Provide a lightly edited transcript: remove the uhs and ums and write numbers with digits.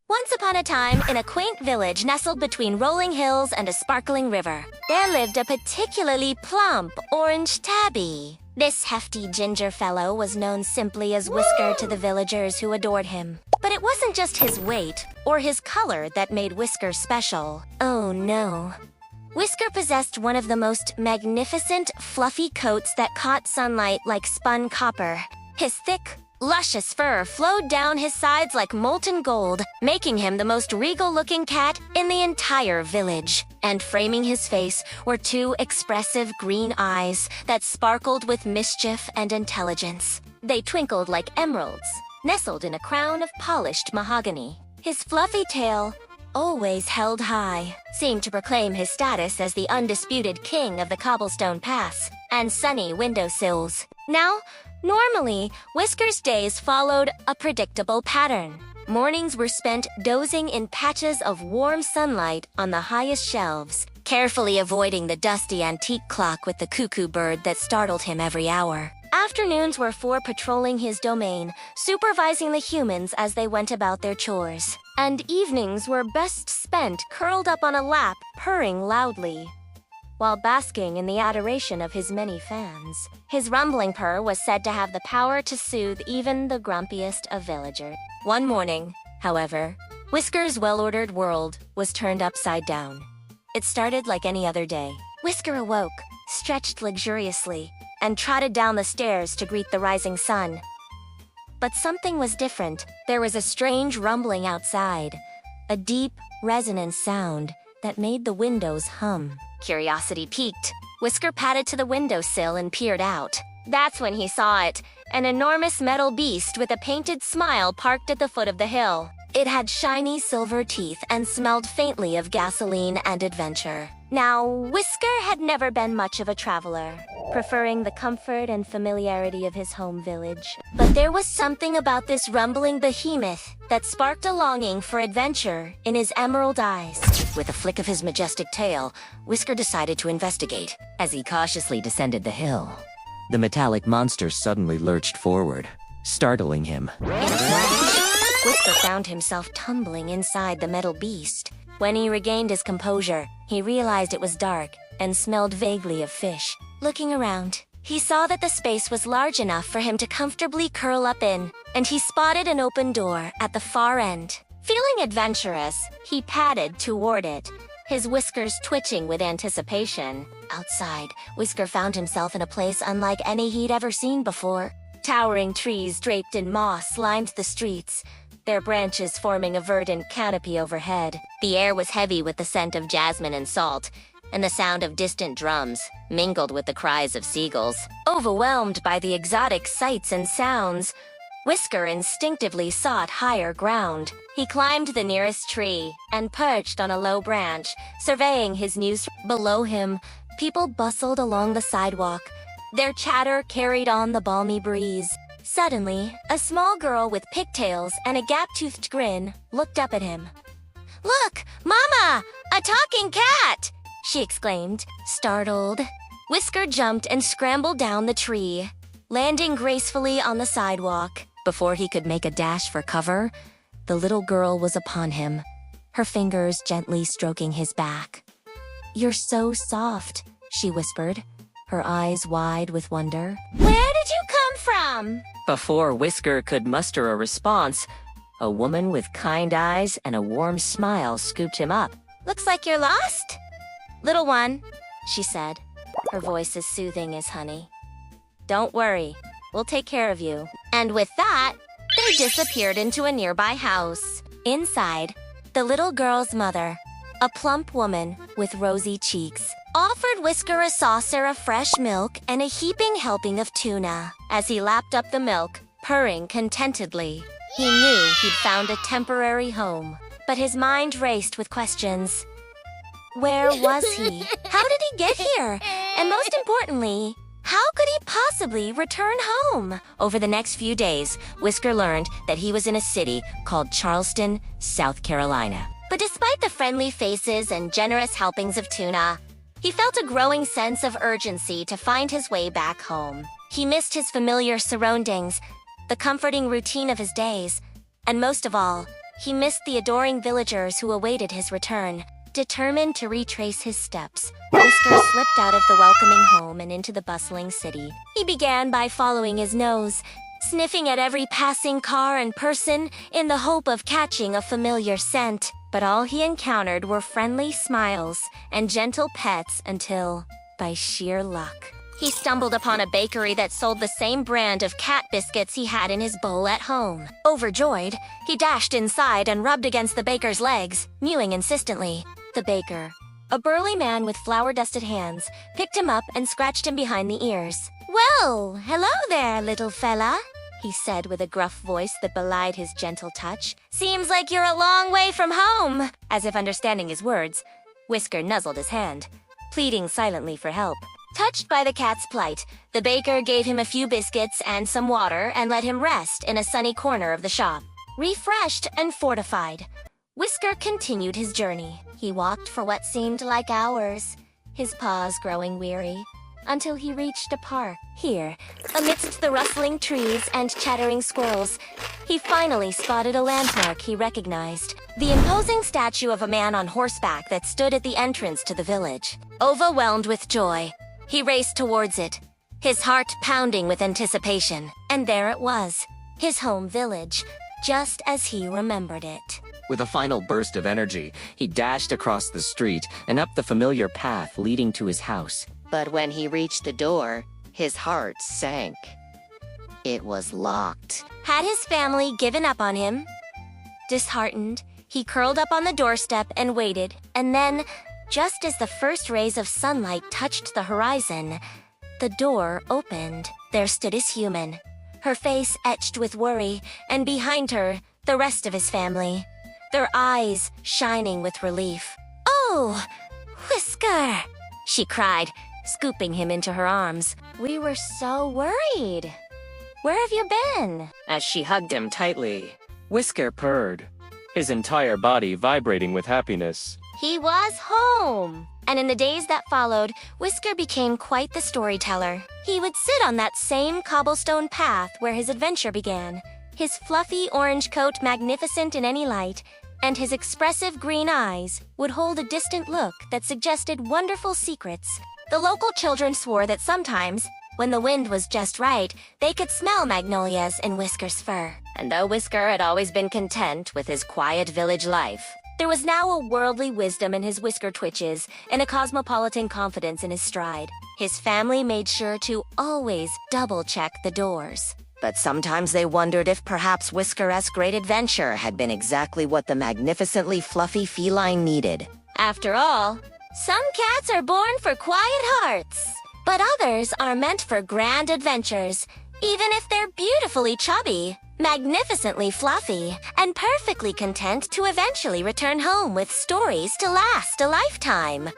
Once upon a time, in a quaint village nestled between rolling hills and a sparkling river, there lived a particularly plump orange tabby. This hefty ginger fellow was known simply as Whisker to the villagers who adored him. But it wasn't just his weight or his color that made Whisker special. Oh no. Whisker possessed one of the most magnificent, fluffy coats that caught sunlight like spun copper. His thick, luscious fur flowed down his sides like molten gold, making him the most regal-looking cat in the entire village. And framing his face were two expressive green eyes that sparkled with mischief and intelligence. They twinkled like emeralds, nestled in a crown of polished mahogany. His fluffy tail, always held high, seemed to proclaim his status as the undisputed king of the cobblestone paths and sunny windowsills. Now, normally, Whisker's days followed a predictable pattern. Mornings were spent dozing in patches of warm sunlight on the highest shelves, carefully avoiding the dusty antique clock with the cuckoo bird that startled him every hour. Afternoons were for patrolling his domain, supervising the humans as they went about their chores. And evenings were best spent curled up on a lap, purring loudly, while basking in the adoration of his many fans. His rumbling purr was said to have the power to soothe even the grumpiest of villagers. One morning, however, Whisker's well-ordered world was turned upside down. It started like any other day. Whisker awoke, stretched luxuriously, and trotted down the stairs to greet the rising sun. But something was different. There was a strange rumbling outside, a deep, resonant sound that made the windows hum. Curiosity piqued. Whisker padded to the windowsill and peered out. That's when he saw it, an enormous metal beast with a painted smile parked at the foot of the hill. It had shiny silver teeth and smelled faintly of gasoline and adventure. Now, Whisker had never been much of a traveler, preferring the comfort and familiarity of his home village. But there was something about this rumbling behemoth that sparked a longing for adventure in his emerald eyes. With a flick of his majestic tail, Whisker decided to investigate. As he cautiously descended the hill, The metallic monster suddenly lurched forward, startling him. in a flash, Whisker found himself tumbling inside the metal beast. When he regained his composure, he realized it was dark and smelled vaguely of fish. Looking around, he saw that the space was large enough for him to comfortably curl up in, and he spotted an open door at the far end. Feeling adventurous, he padded toward it, his whiskers twitching with anticipation. Outside, Whisker found himself in a place unlike any he'd ever seen before. Towering trees draped in moss lined the streets, their branches forming a verdant canopy overhead. The air was heavy with the scent of jasmine and salt, and the sound of distant drums mingled with the cries of seagulls. Overwhelmed by the exotic sights and sounds, Whisker instinctively sought higher ground. He climbed the nearest tree and perched on a low branch, surveying his new below him. People bustled along the sidewalk. Their chatter carried on the balmy breeze. Suddenly, a small girl with pigtails and a gap-toothed grin looked up at him. "Look, Mama! A talking cat!" she exclaimed, startled. Whisker jumped and scrambled down the tree, landing gracefully on the sidewalk. Before he could make a dash for cover, the little girl was upon him, her fingers gently stroking his back. "You're so soft," she whispered, her eyes wide with wonder. "Where did you come from?" Before Whisker could muster a response, a woman with kind eyes and a warm smile scooped him up. "Looks like you're lost, little one," she said, her voice as soothing as honey. "Don't worry, we'll take care of you." And with that, they disappeared into a nearby house. Inside, the little girl's mother, a plump woman with rosy cheeks, offered Whisker a saucer of fresh milk and a heaping helping of tuna. As he lapped up the milk, purring contentedly, he knew he'd found a temporary home. But his mind raced with questions. Where was he? How did he get here? And most importantly, how could he possibly return home? Over the next few days, Whisker learned that he was in a city called Charleston, South Carolina. But despite the friendly faces and generous helpings of tuna, he felt a growing sense of urgency to find his way back home. He missed his familiar surroundings, the comforting routine of his days, and most of all, He missed the adoring villagers who awaited his return. Determined to retrace his steps, Whisker slipped out of the welcoming home and into the bustling city. He began by following his nose, sniffing at every passing car and person in the hope of catching a familiar scent. But all he encountered were friendly smiles and gentle pets until, by sheer luck, he stumbled upon a bakery that sold the same brand of cat biscuits he had in his bowl at home. Overjoyed, he dashed inside and rubbed against the baker's legs, mewing insistently. The baker, a burly man with flour-dusted hands, picked him up and scratched him behind the ears. "Well, hello there, little fella," he said with a gruff voice that belied his gentle touch. "Seems like you're a long way from home." As if understanding his words, Whisker nuzzled his hand, pleading silently for help. Touched by the cat's plight, the baker gave him a few biscuits and some water and let him rest in a sunny corner of the shop. Refreshed and fortified, Whisker continued his journey. He walked for what seemed like hours, his paws growing weary, until he reached a park. Here, amidst the rustling trees and chattering squirrels, he finally spotted a landmark he recognized, the imposing statue of a man on horseback that stood at the entrance to the village. Overwhelmed with joy, he raced towards it, his heart pounding with anticipation. And there it was, his home village, just as he remembered it. With a final burst of energy, he dashed across the street and up the familiar path leading to his house. But when he reached the door, his heart sank. It was locked. Had his family given up on him? Disheartened, he curled up on the doorstep and waited, and then, just as the first rays of sunlight touched the horizon, the door opened. There stood his human, her face etched with worry, and behind her, the rest of his family, their eyes shining with relief. "Oh, Whisker!" she cried, scooping him into her arms. "We were so worried. Where have you been?" As she hugged him tightly, Whisker purred, his entire body vibrating with happiness. He was home! And in the days that followed, Whisker became quite the storyteller. He would sit on that same cobblestone path where his adventure began, his fluffy orange coat magnificent in any light, and his expressive green eyes would hold a distant look that suggested wonderful secrets. The local children swore that sometimes, when the wind was just right, they could smell magnolias in Whisker's fur. and though Whisker had always been content with his quiet village life, There was now a worldly wisdom in his whisker twitches and a cosmopolitan confidence in his stride. His family made sure to always double-check the doors. but sometimes they wondered if perhaps Whisker's great adventure had been exactly what the magnificently fluffy feline needed. After all, some cats are born for quiet hearts, but others are meant for grand adventures, even if they're beautifully chubby, magnificently fluffy, and perfectly content to eventually return home with stories to last a lifetime.